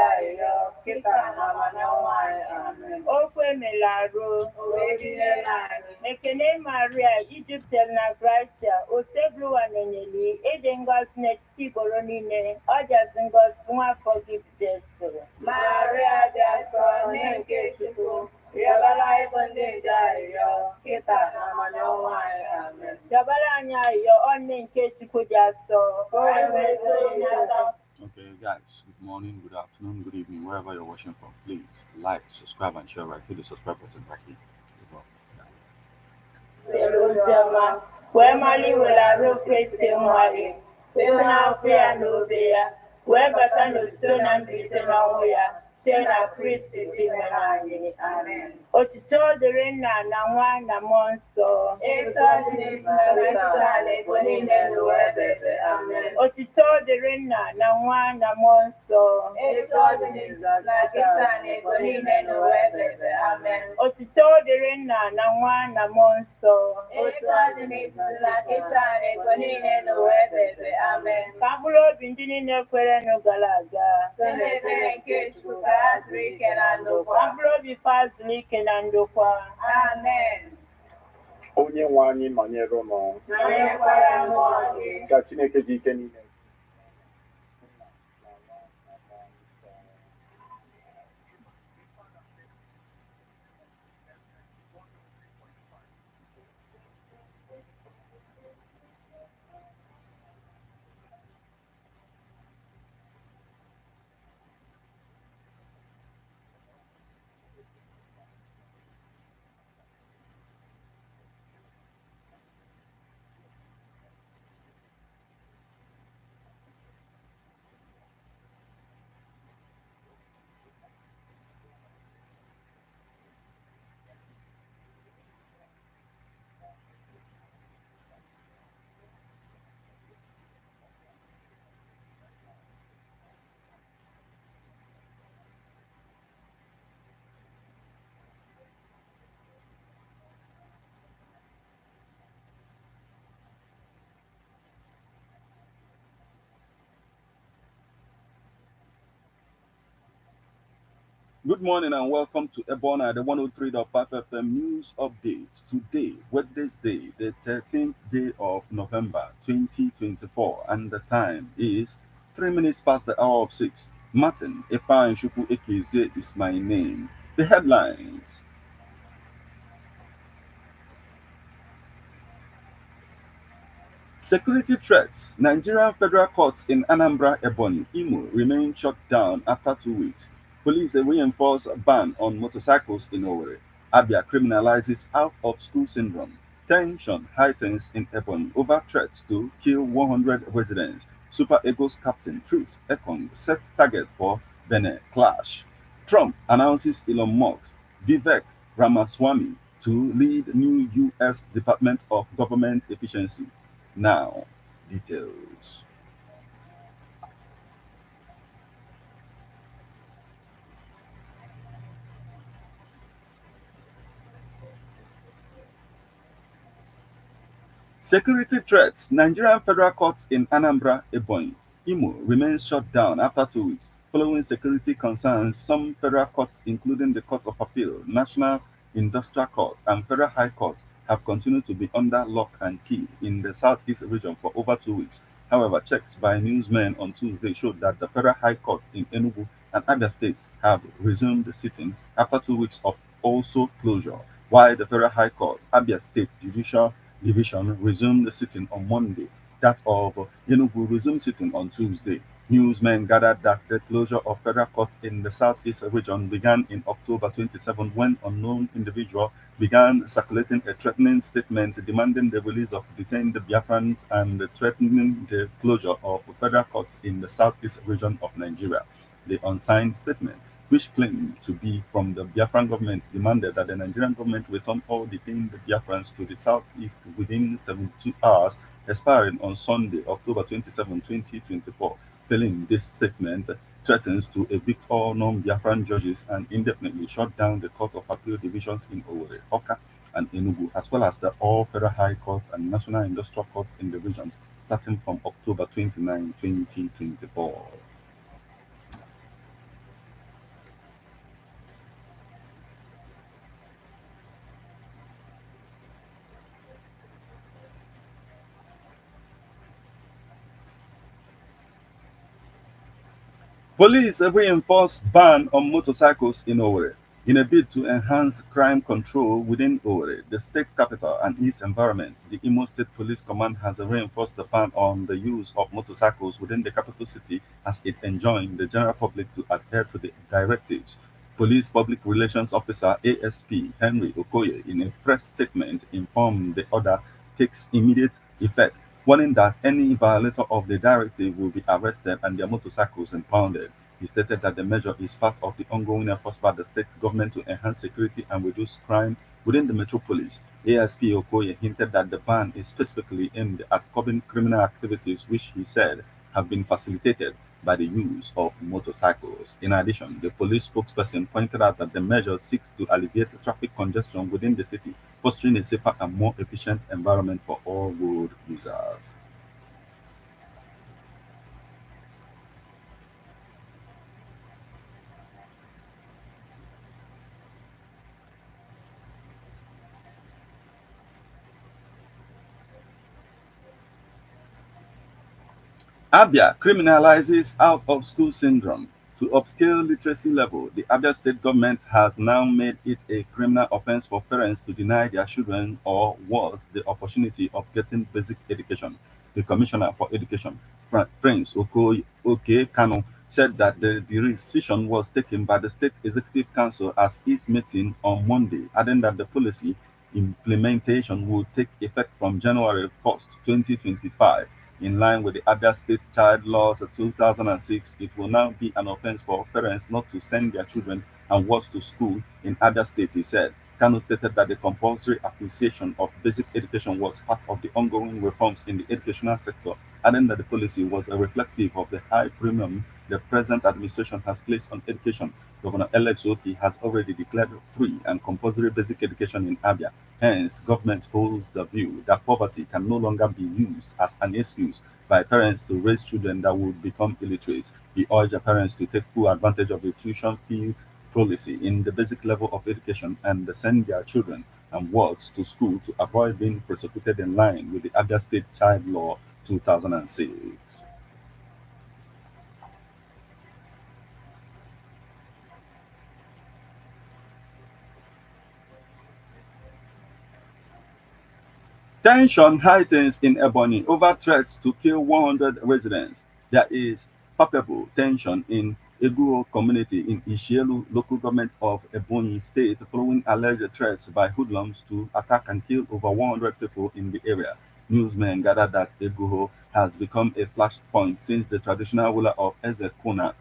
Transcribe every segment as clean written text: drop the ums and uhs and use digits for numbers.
Jairo, kita Namanawai, Amen. Okwe Melaro, Ekene Maria, Egypt na Gracia, Oseblu Aneneli, Edengos next Tiboronine, Ojasingos, Mwa forgive Jesu. Maria Jaso, Nenke Chiku, Yabala Ibonde Jairo, kita Namanawai, Amen. Yabala Nyayo, Onenke Chiku Jaso, Okay, guys, good morning, good afternoon, good evening, wherever you're watching from. Please like, subscribe, and share. Right, hit the subscribe button right here. Wemali wela Christian wali, Sena Pia Novia, Webata no Stona Britain Stena Christi Timanani, Amen. Otito the Rena Nawana Monso, Amen. Otito the Rena Nawana Monso, Amen. Otito the Rena Nawana Monso, Amen. Kabulo bindini ne kwere no galaga. Kabulo bifazli kenando kwa. Amen. Onye nwe anyị nọnyere ụnụ ka Chineke ji ike niile. Good morning and welcome to EBEONADI, the 103.5 FM News Update. Today, Wednesday, the 13th day of November 2024, and the time is 3 minutes past the hour of 6. Martin Epanshuku Ekeze is my name. The headlines. Security threats. Nigerian federal courts in Anambra, Ebonyi, Imo remain shut down after 2 weeks. Police reinforce ban on motorcycles in Owerri. Abia criminalizes out-of-school syndrome. Tension heightens in Ebonyi over threats to kill 100 residents. Super Eagles captain Truth Ekong sets target for Benin clash. Trump announces Elon Musk, Vivek Ramaswamy to lead new U.S. Department of Government Efficiency. Now, details. Security threats. Nigerian federal courts in Anambra, Ebonyi, Imo remains shut down after 2 weeks following security concerns. Some federal courts, including the Court of Appeal, National Industrial Court, and Federal High Court, have continued to be under lock and key in the southeast region for over 2 weeks. However, checks by newsmen on Tuesday showed that the Federal High Courts in Enugu and other states have resumed sitting after 2 weeks of also closure, while the Federal High Court, Abia State Judicial Division, resumed sitting on Monday. That of Enugu resumed sitting on Tuesday. Newsmen gathered that the closure of federal courts in the southeast region began in October 27 when unknown individual began circulating a threatening statement demanding the release of detained Biafrans and threatening the closure of federal courts in the southeast region of Nigeria. The unsigned statement, which claimed to be from the Biafran government, demanded that the Nigerian government return all detained Biafrans to the southeast within 72 hours, expiring on Sunday, October 27, 2024. Failing this statement, threatens to evict all non-Biafran judges and indefinitely shut down the Court of Appeal divisions in Owerri, Oka, and Enugu, as well as the all federal high courts and national industrial courts in the region, starting from October 29, 2024. Police reinforce ban on motorcycles in Owerri in a bid to enhance crime control within Owerri, the state capital and its environment. The Imo State Police Command has reinforced the ban on the use of motorcycles within the capital city as it enjoined the general public to adhere to the directives. Police Public Relations Officer ASP Henry Okoye, in a press statement, informed the order takes immediate effect, warning that any violator of the directive will be arrested and their motorcycles impounded. He stated that the measure is part of the ongoing efforts by the state government to enhance security and reduce crime within the metropolis. ASP Okoye hinted that the ban is specifically aimed at curbing criminal activities, which he said have been facilitated by the use of motorcycles. In addition, the police spokesperson pointed out that the measure seeks to alleviate traffic congestion within the city, fostering a safer and more efficient environment for all road users. Abia criminalizes out of school syndrome. To upscale literacy level, the Abia state government has now made it a criminal offense for parents to deny their children or wards the opportunity of getting basic education. The Commissioner for Education, Prince Oke Kano, said that the decision was taken by the State Executive Council as its meeting on Monday, adding that the policy implementation will take effect from January 1st, 2025. In line with the Abia State Child Laws of 2006, it will now be an offense for parents not to send their children and wards to school in Abia State, he said. Kano stated that the compulsory acquisition of basic education was part of the ongoing reforms in the educational sector, adding that the policy was a reflective of the high premium the present administration has placed on education. Governor Alex Oti has already declared free and compulsory basic education in Abia. Hence, government holds the view that poverty can no longer be used as an excuse by parents to raise children that would become illiterate. He urged parents to take full advantage of the tuition fee policy in the basic level of education and send their children and wards to school to avoid being prosecuted in line with the Abia State Child Law 2006. Tension heightens in Ebonyi over threats to kill 100 residents. There is palpable tension in Eguo community in Ishielu local government of Ebonyi state following alleged threats by hoodlums to attack and kill over 100 people in the area. Newsmen gathered that Eguo has become a flashpoint since the traditional ruler of Ezekona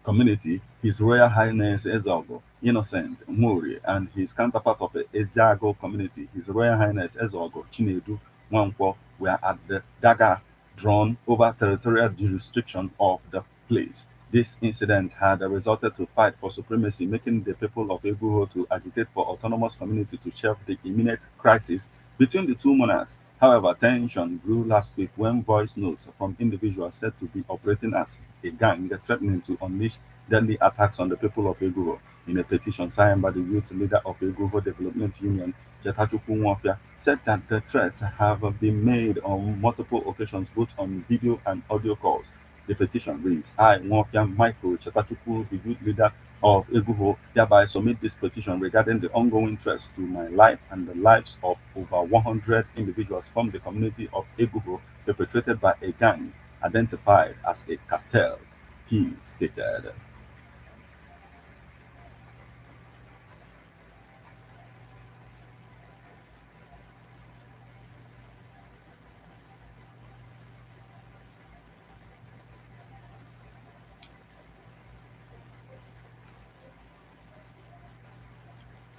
community, His Royal Highness Ezeogo Innocent Mori, and his counterpart of the Eziago community, His Royal Highness Ezeogo Chinedu Nwankwo, were at the dagger drawn over territorial jurisdiction of the place. This incident had resulted to fight for supremacy, making the people of Eguho to agitate for autonomous community to shelve the imminent crisis between the two monarchs. However, tension grew last week when voice notes from individuals said to be operating as a gang threatening to unleash deadly attacks on the people of Eguho. In a petition signed by the youth leader of Eguho Development Union, Chetachuku Nwafia, said that the threats have been made on multiple occasions, both on video and audio calls. The petition reads, I, Nwafia Michael Chetachuku, the youth leader of Eguho, hereby submit this petition regarding the ongoing threats to my life and the lives of over 100 individuals from the community of Eguho perpetrated by a gang identified as a cartel, he stated.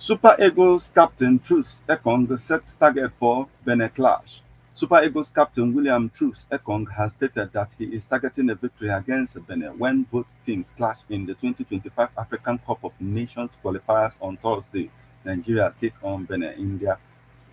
Super Eagles captain Truce Ekong sets target for Benin clash. Super Eagles captain William Truce Ekong has stated that he is targeting a victory against Benin when both teams clash in the 2025 African Cup of Nations qualifiers on Thursday. Nigeria take on Benin in their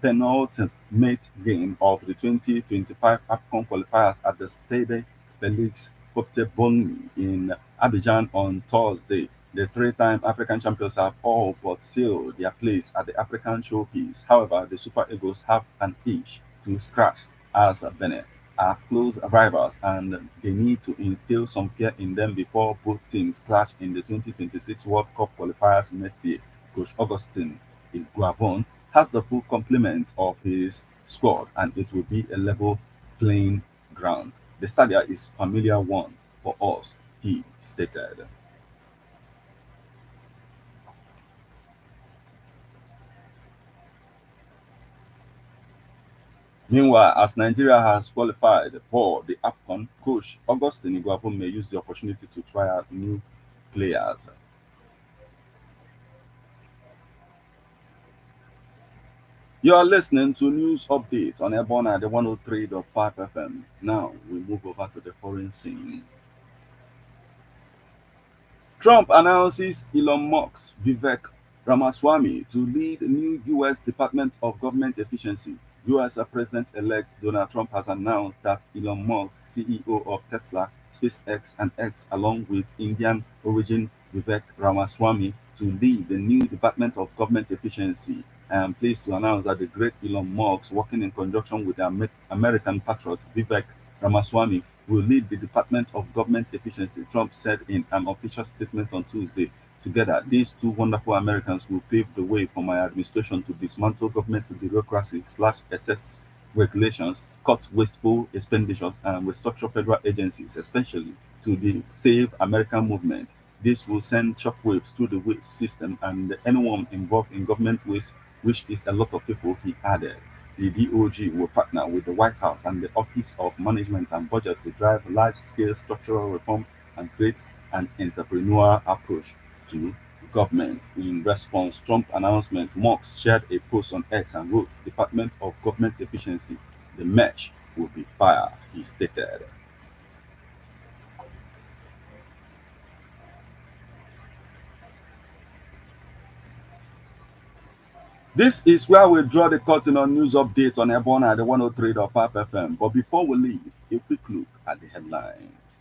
penultimate game of the 2025 AFCON qualifiers at the Stade Felix Houphouët-Boigny in Abidjan on Thursday. The three-time African champions have all but sealed their place at the African showpiece. However, the Super Eagles have an itch to scratch as Benin are close rivals and they need to instill some fear in them before both teams clash in the 2026 World Cup qualifiers next year. Coach Augustine Iguavon has the full complement of his squad and it will be a level playing ground. The stadium is familiar one for us, he stated. Meanwhile, as Nigeria has qualified for the AFCON, coach Augustine Iguavon may use the opportunity to try out new players. You are listening to news update on EBEONADI 103.5 FM. Now we move over to the foreign scene. Trump announces Elon Musk's Vivek Ramaswamy to lead new U.S. Department of Government Efficiency. U.S. President-elect Donald Trump has announced that Elon Musk, CEO of Tesla, SpaceX, and X, along with Indian origin Vivek Ramaswamy, to lead the new Department of Government Efficiency. I am pleased to announce that the great Elon Musk, working in conjunction with the American patriot Vivek Ramaswamy, will lead the Department of Government Efficiency, Trump said in an official statement on Tuesday. Together, these two wonderful Americans will pave the way for my administration to dismantle government bureaucracy / excess regulations, cut wasteful expenditures, and restructure federal agencies, especially to the Save America movement. This will send shockwaves through the waste system and anyone involved in government waste, which is a lot of people, he added. The DOG will partner with the White House and the Office of Management and Budget to drive large-scale structural reform and create an entrepreneurial approach to government. In response, Trump announcement, Musk shared a post on X and wrote, Department of Government Efficiency, the mesh will be fire, he stated. This is where we draw the curtain on news updates on EBEONADI 103.5 FM. But before we leave, a quick look at the headlines.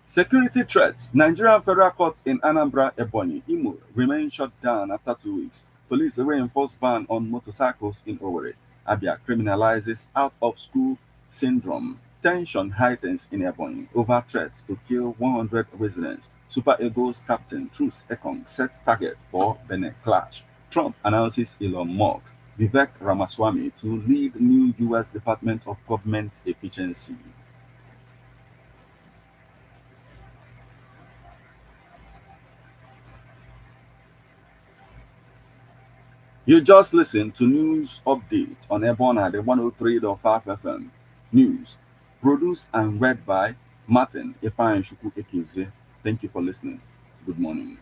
Security threats. Nigerian federal courts in Anambra, Ebonyi, Imo remain shut down after 2 weeks. Police reinforce ban on motorcycles in Owerri. Abia criminalizes out-of-school syndrome. Tension heightens in Ebonyi over threats to kill 100 residents. Super Eagles captain Truce Ekong sets target for Benin clash. Trump announces Elon Musk, Vivek Ramaswamy to lead new U.S. Department of Government Efficiency. You just listened to news updates on EBEONADI 103.5 FM. News produced and read by Martin Ifeanyi Ekeze. Thank you for listening. Good morning.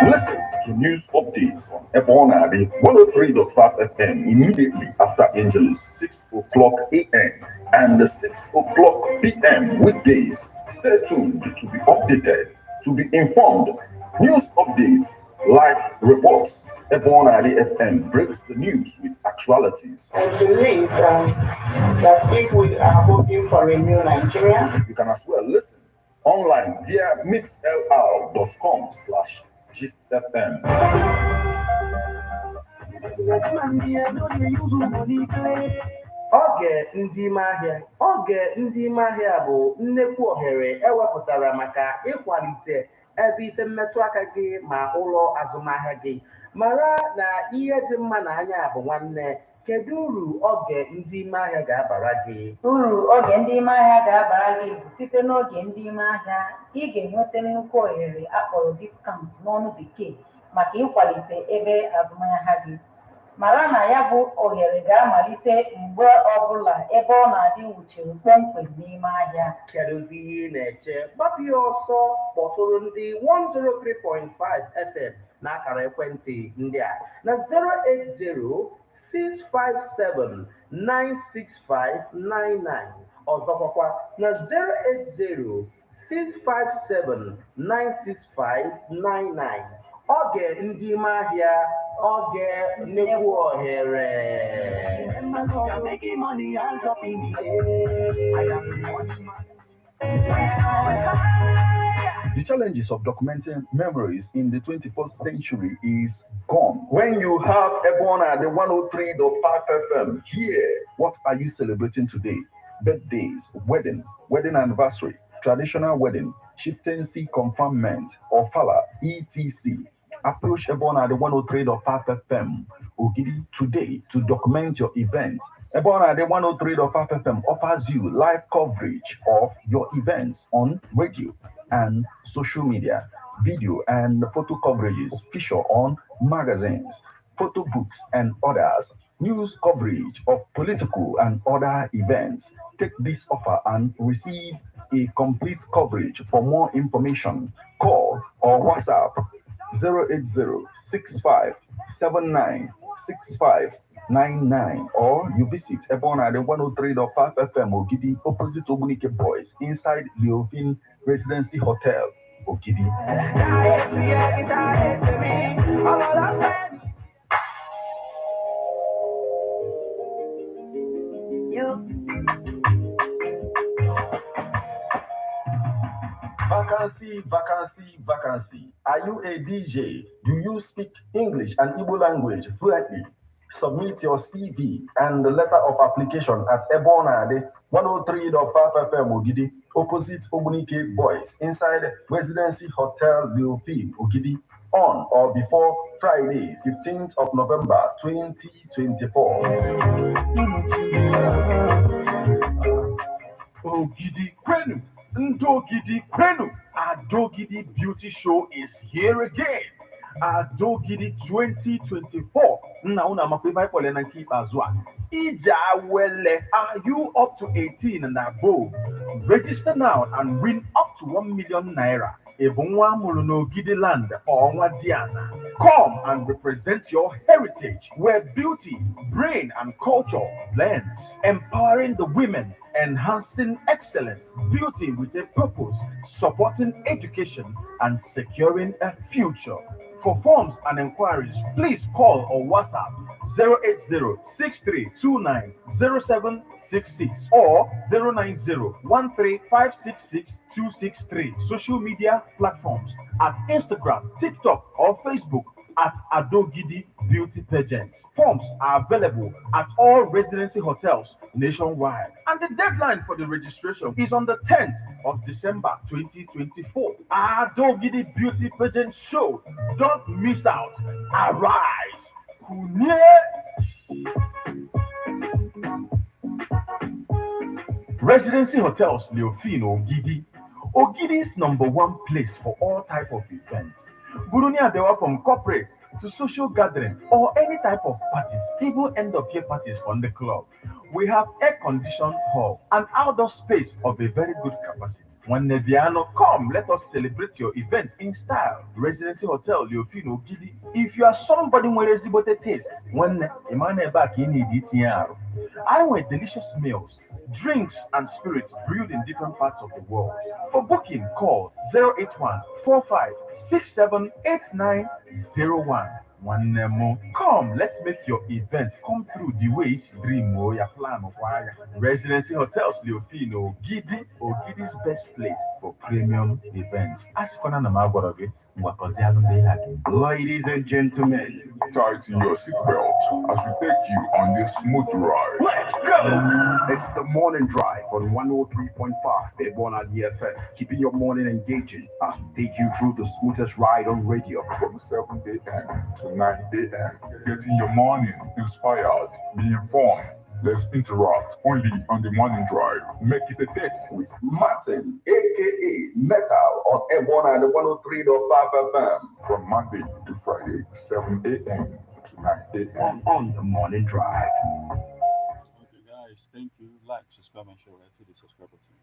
Listen to news updates on EBEONADI 103.5 FM immediately after Angelus 6 o'clock a.m. and 6 o'clock p.m. weekdays. Stay tuned to be updated, to be informed. News updates, live reports. EBEONADI FM breaks the news with actualities. I believe that if we are hoping for a new Nigeria, You can as well listen online via mixlr.com/GistFM. Oge ndị ime ahịa bụ nnekwu ohere ewepụtara maka ịkwalite ebe ife mmetụ aka gị ma ụlọ azụmahịa gị. Mara na ihe dị mma n'anya bụ nwanne. Kedu uru oge ndị ime ahịa ga-abara gị? Uru oge ndị ime ahịa ga-abara gị bụ site n'oge ndị ime ahịa ị ga-enweta nnukwu ohere akpọrọ diskaụnt n'ọnụ bekee maka ịkwalite ebe azụmahịa gị. Mara na ya bụ ohere ga-amalite mgbe ọbụla ebe ọ na-adị nwuchiri kpọmkwem n'ime ahịa. Kedụzi ihe ị na-eche? Gbapụ ya ọsọ kpọtụrụ ndị 103.5 FM n'akara ekwentị ndị a na 08065796599, ọzọkwa na 080 657-96599. Oge ndị mahịa, oge nnekwu ohere. You're making money and dropping the I am the money man. The challenges of documenting memories in the 21st century is gone. When you have EBEONADI 103.5 FM here, what are you celebrating today? Birthdays, wedding anniversary, traditional wedding, chieftaincy conferment, or fala, etc. Approach EBEONADI 103.5 FM Ogidi today to document your event. EBEONADI 103.5 FM offers you live coverage of your events on radio and social media, video and photo coverages feature on magazines, photo books and others, news coverage of political and other events. Take this offer and receive a complete coverage. For more information, call or WhatsApp 08065796599 or you visit EBEONADI 103.5 FM Ogidi opposite Obunike Boys inside Leovin Residency Hotel Ogidi. Vacancy. Are you a DJ? Do you speak English and Igbo language fluently? Submit your CV and the letter of application at EBEONADI 103.5 FM Ogidi, opposite Obunike Boys, inside Residency Hotel Leofin Ogidi, on or before Friday, 15th of November 2024. Ogidi Kwenu, Ndogidi Kwenu, Adogidi Beauty Show is here again. Adogidi 2024. Nauna makweba pole na keep azwa. Ija wele, are you up to 18 and above? Register now and win up to 1 million naira. Ebonwa Muluno Gidi land or Wadiana. Come and represent your heritage where beauty, brain, and culture blends, empowering the women, enhancing excellence, beauty with a purpose, supporting education, and securing a future. For forms and inquiries, please call or WhatsApp 080-6329-0766 or 090-13566-263. Social media platforms at Instagram, TikTok, or Facebook at Adogidi Beauty Pageant. Forms are available at all residency hotels nationwide. And the deadline for the registration is on the 10th of December 2024. Adogidi Beauty Pageant Show. Don't miss out. Arise. Kunye. Residency Hotels Leofino Ogidi. Ogidi's #1 place for all type of events. Burunia Dewa from corporate to social gathering or any type of parties, even end of year parties from the club. We have air-conditioned hall, an outdoor space of a very good capacity. When Neviano come, let us celebrate your event in style. Residency Hotel Leofino Gidi. If you are somebody with a taste, when Emmanuel back in EDTR, I want delicious meals, drinks, and spirits brewed in different parts of the world. For booking, call 081-45-67-8901. One more. Come, let's make your event come through the way it's dream or your plan of wire. Residency Hotels Leofino Gidi or Gidi's best place for premium events. Ask for Nanamagoroge. Ladies and gentlemen, Tighten your seatbelt as we take you on this smooth ride. let's go! It's the morning drive on 103.5 EBEONADI FM, keeping your morning engaging as we take you through the smoothest ride on radio. From 7 a.m. to 9 a.m. Getting your morning inspired, be informed. Let's interact only on the morning drive. Make it a date With Martin, aka Metal, on EBEONADI 103.5 FM. from Monday to Friday, 7 a.m. to 9 a.m. on the morning drive. Okay, guys, thank you. Like, subscribe, and share. Right, hit the subscribe button.